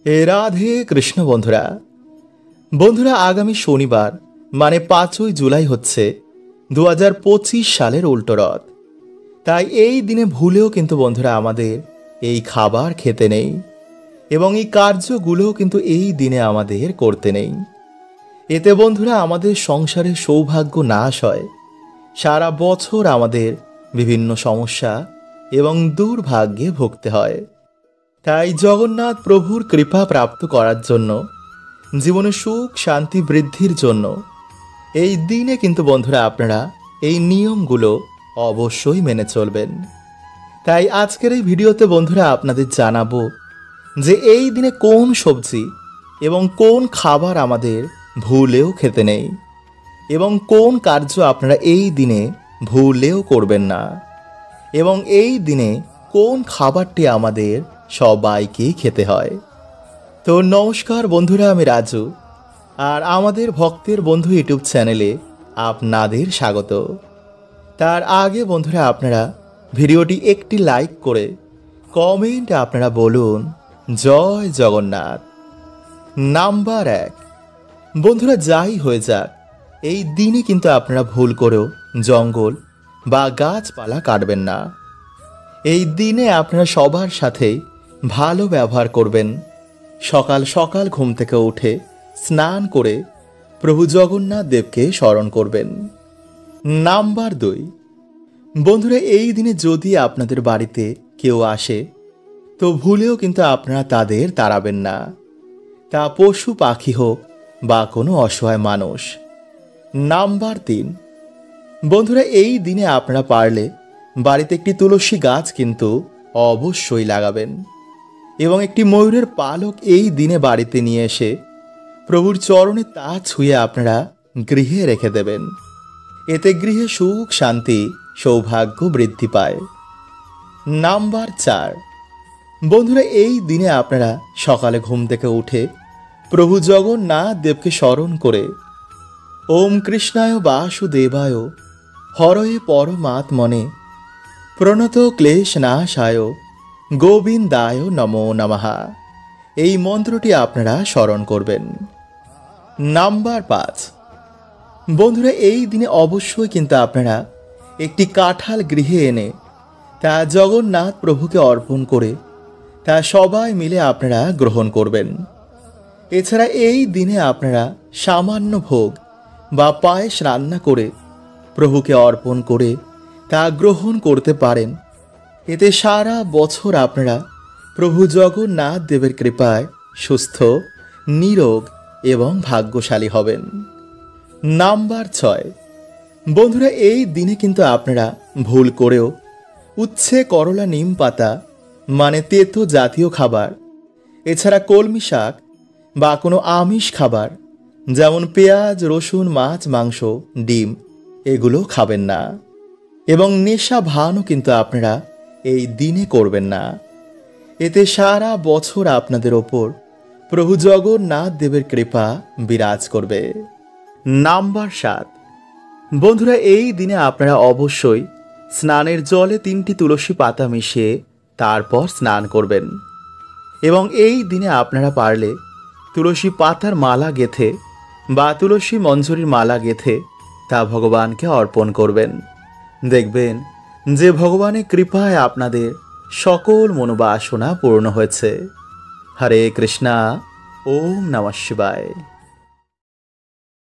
রাধে কৃষ্ণ বন্ধুরা বন্ধুরা আগামী শনিবার মানে 5ই জুলাই হচ্ছে 2025 সালের উল্টো রথ। তাই এই দিনে ভুলেও কিন্তু বন্ধুরা আমাদের এই খাবার খেতে নেই এবং এই কার্যগুলোও কিন্তু এই দিনে আমাদের করতে নেই। এতে বন্ধুরা আমাদের সংসারে সৌভাগ্য নাশ হয়, সারা বছর আমাদের বিভিন্ন সমস্যা এবং দুর্ভাগ্যে ভুগতে হয়। তাই জগন্নাথ প্রভুর কৃপা প্রাপ্ত করার জন্য, জীবনে সুখ শান্তি বৃদ্ধির জন্য এই দিনে কিন্তু বন্ধুরা আপনারা এই নিয়মগুলো অবশ্যই মেনে চলবেন। তাই আজকের এই ভিডিওতে বন্ধুরা আপনাদের জানাবো যে এই দিনে কোন সবজি এবং কোন খাবার আমাদের ভুলেও খেতে নেই এবং কোন কার্য আপনারা এই দিনে ভুলেও করবেন না এবং এই দিনে কোন খাবারটি আমাদের সবাইকেই খেতে হয়। তো নমস্কার বন্ধুরা, আমি রাজু আর আমাদের ভক্তের বন্ধু ইউটিউব চ্যানেলে আপনাদের স্বাগত। তার আগে বন্ধুরা আপনারা ভিডিওটি একটি লাইক করে কমেন্টে আপনারা বলুন জয় জগন্নাথ। নাম্বার 1, বন্ধুরা যাই হয়ে যাক এই দিনে কিন্তু আপনারা ভুল করেও জঙ্গল বা গাছপালা কাটবেন না। এই দিনে আপনারা সবার সাথেই ভালো ব্যবহার করবেন। সকাল সকাল ঘুম থেকে উঠে স্নান করে প্রভু জগন্নাথ দেবকে স্মরণ করবেন। নাম্বার 2, বন্ধুরা এই দিনে যদি আপনাদের বাড়িতে কেউ আসে তো ভুলেও কিন্তু আপনারা তাদের তাড়াবেন না, তা পশু পাখি হোক বা কোনো অসহায় মানুষ। নাম্বার 3, বন্ধুরা এই দিনে আপনারা পারলে বাড়িতে একটি তুলসী গাছ কিন্তু অবশ্যই লাগাবেন এবং একটি ময়ূরের পালক এই দিনে বাড়িতে নিয়ে এসে প্রভুর চরণে তা ছুঁয়ে আপনারা গৃহে রেখে দেবেন। এতে গৃহে সুখ শান্তি সৌভাগ্য বৃদ্ধি পায়। নাম্বার 4, বন্ধুরা এই দিনে আপনারা সকালে ঘুম থেকে উঠে প্রভু জগন্নাথ দেবকে স্মরণ করে ওম কৃষ্ণায় বাসুদেবায় হরয়ে পরমাত্মনে প্রণত ক্লেশ নাশায় গোবিন্দায় নমো নমঃ এই মন্ত্রটি আপনারা স্মরণ করবেন। নাম্বার 5, বন্ধুরা এই দিনে অবশ্যই কিন্তু আপনারা একটি কাঁঠাল গৃহে এনে তা জগন্নাথ প্রভুকে অর্পণ করে তা সবাই মিলে আপনারা গ্রহণ করবেন। এছাড়া এই দিনে আপনারা সামান্য ভোগ বা পায়েস রান্না করে প্রভুকে অর্পণ করে তা গ্রহণ করতে পারেন। এতে সারা বছর আপনারা প্রভু জগন্নাথ দেবের কৃপায় সুস্থ নিরোগ এবং ভাগ্যশালী হবেন। নাম্বার 6, বন্ধুরা এই দিনে কিন্তু আপনারা ভুল করেও উচ্ছে করলা নিম পাতা মানে তেতো জাতীয় খাবার, এছাড়া কলমি শাক বা কোনো আমিষ খাবার যেমন পেঁয়াজ রসুন মাছ মাংস ডিম এগুলো খাবেন না এবং নেশা ভানও কিন্তু আপনারা এই দিনে করবেন না। এতে সারা বছর আপনাদের ওপর প্রভু জগন্নাথ দেবের কৃপা বিরাজ করবে। নাম্বার 7, বন্ধুরা এই দিনে আপনারা অবশ্যই স্নানের জলে 3টি তুলসী পাতা মিশিয়ে তারপর স্নান করবেন এবং এই দিনে আপনারা পারলে তুলসী পাতার মালা গেঁথে বা তুলসী মঞ্জরির মালা গেঁথে তা ভগবানকে অর্পণ করবেন। দেখবেন যে ভগবানের কৃপায় আপনাদের সকল মনোবাসনা পূর্ণ হয়েছে। হরে কৃষ্ণা, ওম নমঃ শিবায়।